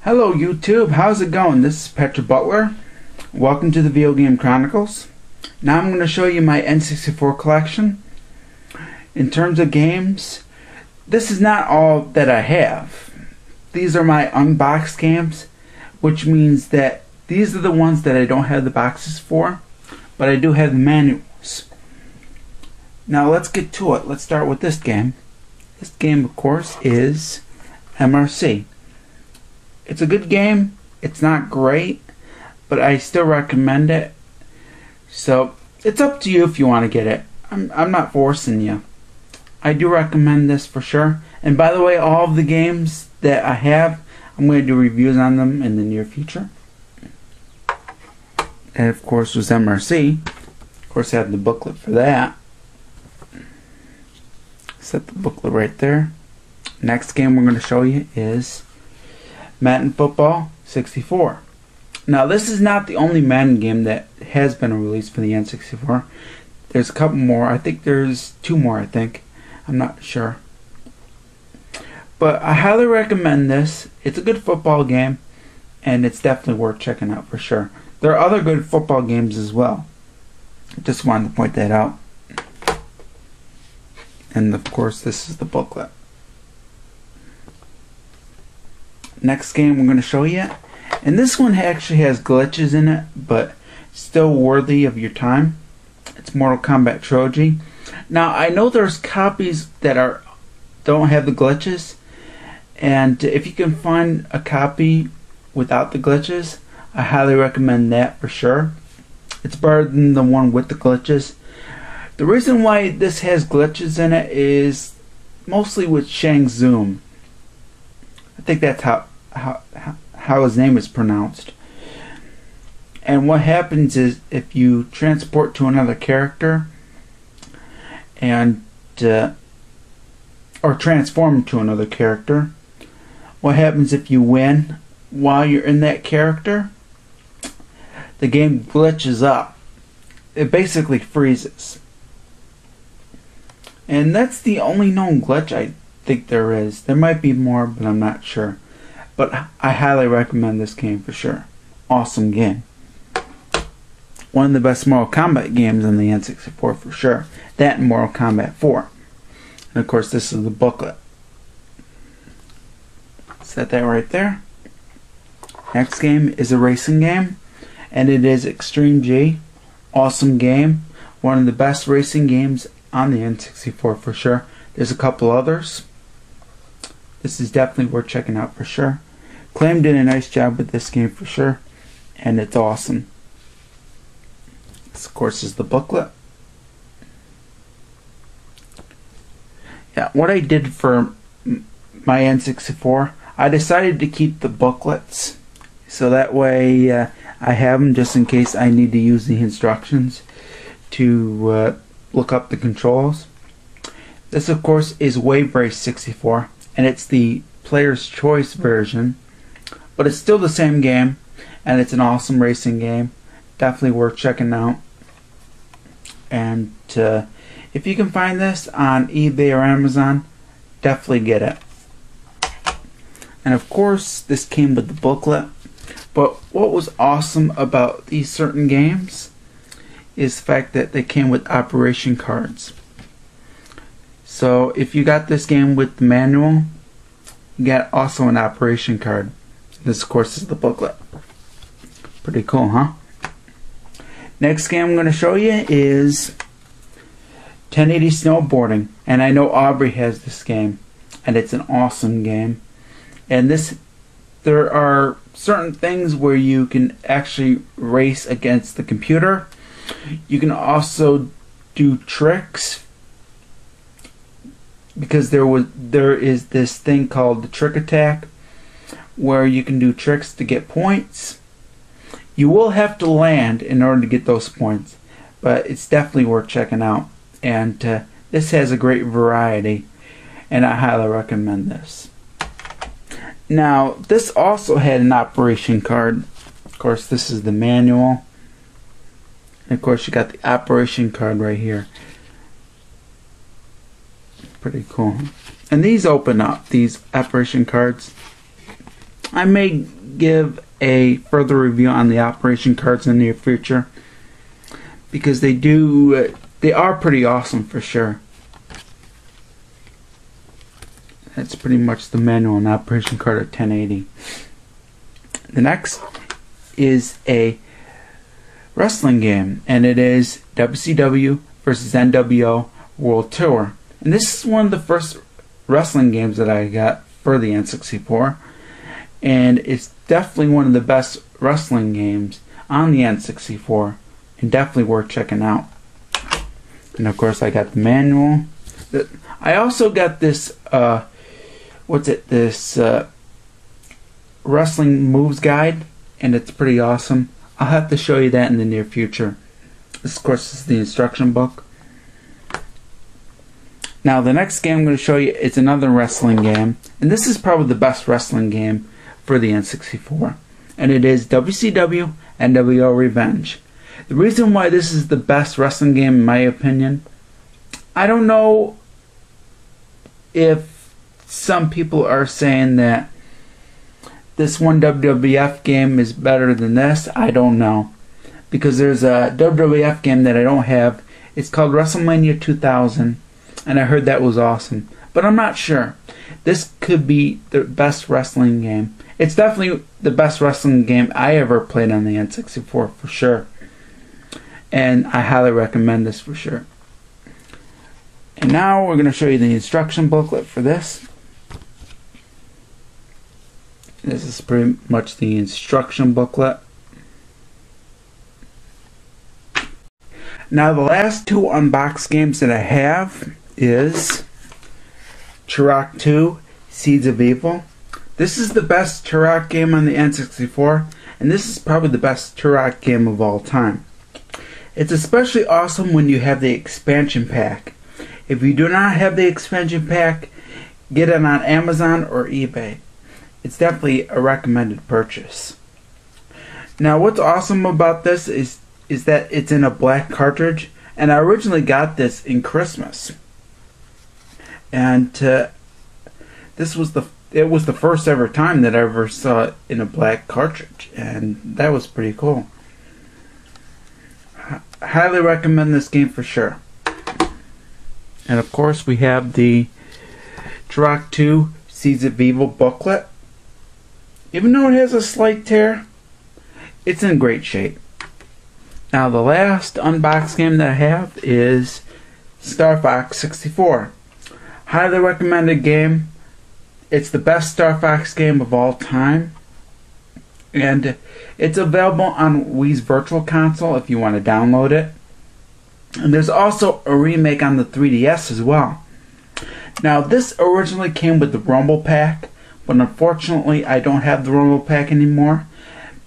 Hello YouTube, how's it going? This is Petra Butler. Welcome to the Video Game Chronicles. Now I'm going to show you my N64 collection. In terms of games, this is not all that I have. These are my unboxed games, which means that these are the ones that I don't have the boxes for, but I do have the manuals. Now let's get to it. Let's start with this game. This game, of course, is MRC. It's a good game. It's not great, but I still recommend it. So it's up to you if you want to get it. I'm not forcing you. I do recommend this for sure. And by the way, all of the games that I have, I'm going to do reviews on them in the near future. And of course, was MRC. Of course, I have the booklet for that. Set the booklet right there. Next game we're going to show you is Madden Football 64. Now this is not the only Madden game that has been released for the N64. There's a couple more. I think there's two more, I think. I'm not sure. But I highly recommend this. It's a good football game, and it's definitely worth checking out for sure. There are other good football games as well. Just wanted to point that out. And of course this is the booklet. Next game we're going to show you, and this one actually has glitches in it, but still worthy of your time. It's Mortal Kombat Trilogy. Now I know there's copies that don't have the glitches, and if you can find a copy without the glitches, I highly recommend that for sure. It's better than the one with the glitches. The reason why this has glitches in it is mostly with Shang Tsung. I think that's how his name is pronounced. And what happens is if you transport to another character and or transform to another character, what happens if you win while you're in that character? The game glitches up. It basically freezes. And that's the only known glitch I think there is. There might be more, but I'm not sure. But I highly recommend this game for sure. Awesome game. One of the best Mortal Kombat games on the N64 for sure. That and Mortal Kombat 4. And of course this is the booklet. Set that right there. Next game is a racing game, and it is Extreme G. Awesome game. One of the best racing games on the N64 for sure. There's a couple others. This is definitely worth checking out for sure. Claim did a nice job with this game for sure, and it's awesome. This of course is the booklet. Yeah, what I did for my N64, I decided to keep the booklets so that way I have them just in case I need to use the instructions to look up the controls. This of course is Wave Race 64, and it's the player's choice version, but it's still the same game, and it's an awesome racing game. Definitely worth checking out. And if you can find this on eBay or Amazon, definitely get it. And of course this came with the booklet, but what was awesome about these certain games is the fact that they came with operation cards. So if you got this game with the manual, you got also an operation card. This of course is the booklet. Pretty cool, huh? Next game I'm going to show you is 1080 Snowboarding. And I know Aubrey has this game, and it's an awesome game. And there are certain things where you can actually race against the computer. You can also do tricks, because there is this thing called the trick attack where you can do tricks to get points. You will have to land in order to get those points, but it's definitely worth checking out. And this has a great variety, and I highly recommend this. Now this also had an operation card. Of course this is the manual, and of course you got the operation card right here. Pretty cool. And these open up, these operation cards. I may give a further review on the operation cards in the near future, because they are pretty awesome for sure. That's pretty much the manual and operation card of 1080. The next is a wrestling game, and it is WCW versus NWO World Tour. And this is one of the first wrestling games that I got for the N64, and it's definitely one of the best wrestling games on the N64, and definitely worth checking out. And of course I got the manual. I also got this wrestling moves guide, and it's pretty awesome. I'll have to show you that in the near future. This, of course, is the instruction book. Now the next game I'm going to show you is another wrestling game, and this is probably the best wrestling game for the N64, and it is WCW NWO Revenge. The reason why this is the best wrestling game in my opinion, I don't know if some people are saying that this one WWF game is better than this. I don't know, because there's a WWF game that I don't have. It's called WrestleMania 2000, and I heard that was awesome, but I'm not sure. This could be the best wrestling game. It's definitely the best wrestling game I ever played on the N64 for sure, and I highly recommend this for sure. And now we're going to show you the instruction booklet for this. This is pretty much the instruction booklet. Now the last two unboxed games that I have is Turok 2 Seeds of Evil. This is the best Turok game on the N64, and this is probably the best Turok game of all time. It's especially awesome when you have the expansion pack. If you do not have the expansion pack, get it on Amazon or eBay. It's definitely a recommended purchase. Now what's awesome about this is that it's in a black cartridge, and I originally got this in Christmas. And it was the first ever time that I ever saw it in a black cartridge, and that was pretty cool. Highly recommend this game for sure. And of course we have the Turok 2 Seeds of Evil booklet. Even though it has a slight tear, it's in great shape. Now the last unboxed game that I have is Star Fox 64. Highly recommended game. It's the best Star Fox game of all time. And it's available on Wii's Virtual Console if you want to download it. And there's also a remake on the 3DS as well. Now this originally came with the Rumble Pack, but unfortunately I don't have the Rumble Pack anymore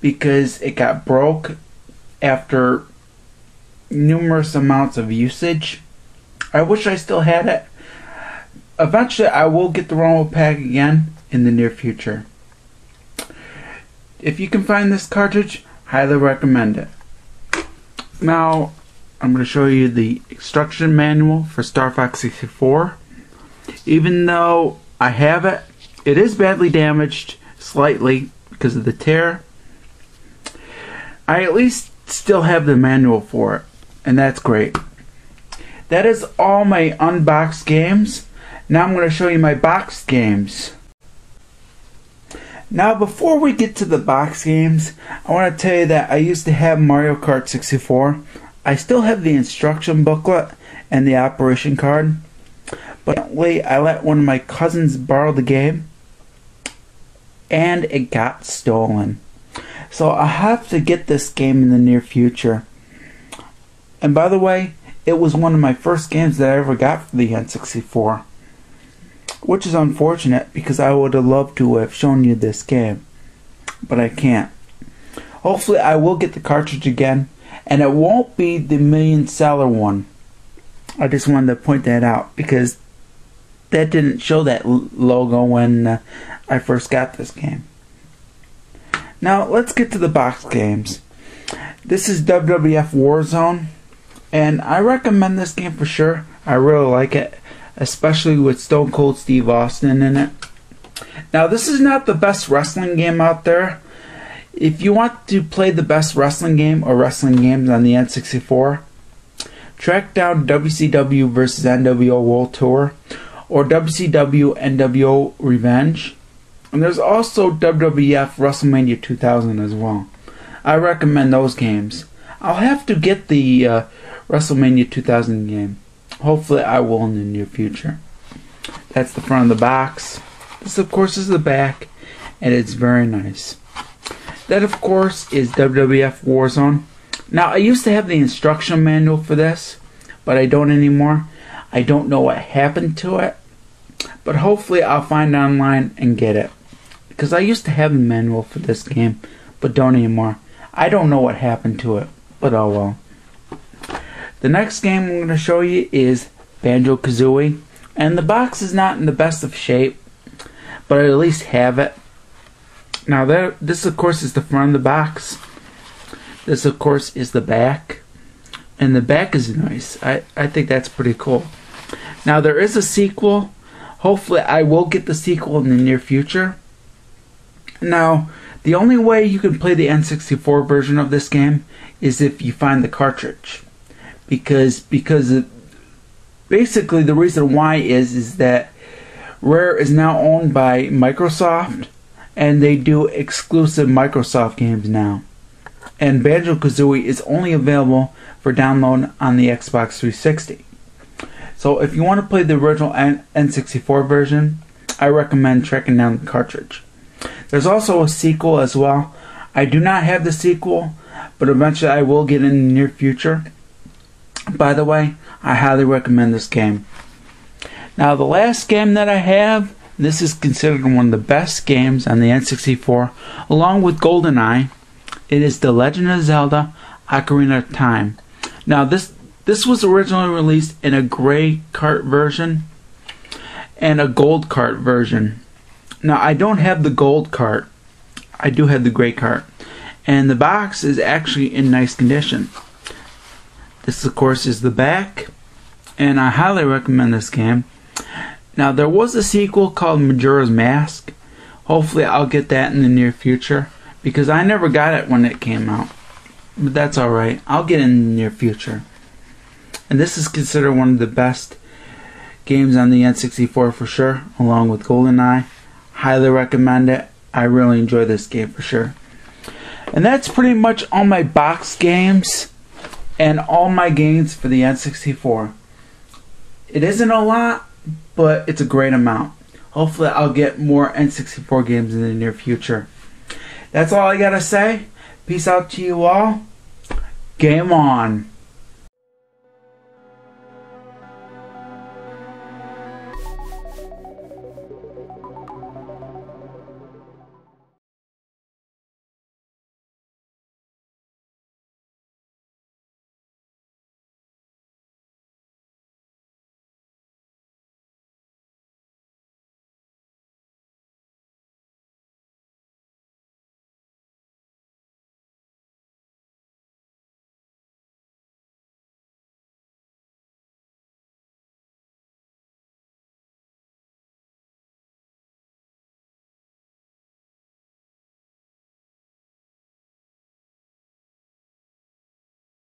because it got broke after numerous amounts of usage. I wish I still had it. Eventually I will get the Rumble Pack again in the near future. If you can find this cartridge, highly recommend it. Now I'm going to show you the instruction manual for Star Fox 64. Even though I have it, it is badly damaged slightly because of the tear. I at least still have the manual for it, and that's great. That is all my unboxed games. Now I'm going to show you my boxed games. Now before we get to the box games, I want to tell you that I used to have Mario Kart 64. I still have the instruction booklet and the operation card, but I let one of my cousins borrow the game and it got stolen. So I have to get this game in the near future. And by the way, it was one of my first games that I ever got for the N64, which is unfortunate because I would have loved to have shown you this game, but I can't. Hopefully I will get the cartridge again, and it won't be the million seller one. I just wanted to point that out because that didn't show that logo when I first got this game. Now let's get to the box games. This is WWF Warzone, and I recommend this game for sure. I really like it, especially with Stone Cold Steve Austin in it. Now, this is not the best wrestling game out there. If you want to play the best wrestling game or wrestling games on the N64, track down WCW vs. NWO World Tour or WCW NWO Revenge. And there's also WWF WrestleMania 2000 as well. I recommend those games. I'll have to get the WrestleMania 2000 game. Hopefully I will in the near future. That's the front of the box. This of course is the back, and it's very nice. That of course is WWF Warzone. Now I used to have the instruction manual for this, but I don't anymore. I don't know what happened to it, but hopefully I'll find it online and get it. Because I used to have the manual for this game, but don't anymore. I don't know what happened to it, but oh well. The next game I'm going to show you is Banjo-Kazooie, and the box is not in the best of shape, but I at least have it. Now this of course is the front of the box. This of course is the back, and the back is nice. I think that's pretty cool. Now there is a sequel. Hopefully I will get the sequel in the near future. Now the only way you can play the N64 version of this game is if you find the cartridge, because basically the reason why is that Rare is now owned by Microsoft, and they do exclusive Microsoft games now. And Banjo-Kazooie is only available for download on the Xbox 360. So if you want to play the original N64 version, I recommend tracking down the cartridge. There's also a sequel as well. I do not have the sequel, but eventually I will get it in the near future. By the way, I highly recommend this game. Now the last game that I have, this is considered one of the best games on the N64, along with GoldenEye. It is The Legend of Zelda: Ocarina of Time. Now this was originally released in a gray cart version and a gold cart version. Now I don't have the gold cart. I do have the gray cart. And the box is actually in nice condition. This of course is the back, and I highly recommend this game. Now there was a sequel called Majora's Mask. Hopefully I'll get that in the near future, because I never got it when it came out. But that's alright. I'll get it in the near future. And this is considered one of the best games on the N64 for sure, along with GoldenEye. Highly recommend it. I really enjoy this game for sure. And that's pretty much all my box games and all my games for the N64. It isn't a lot, but it's a great amount. Hopefully I'll get more N64 games in the near future. That's all I gotta say. Peace out to you all. Game on.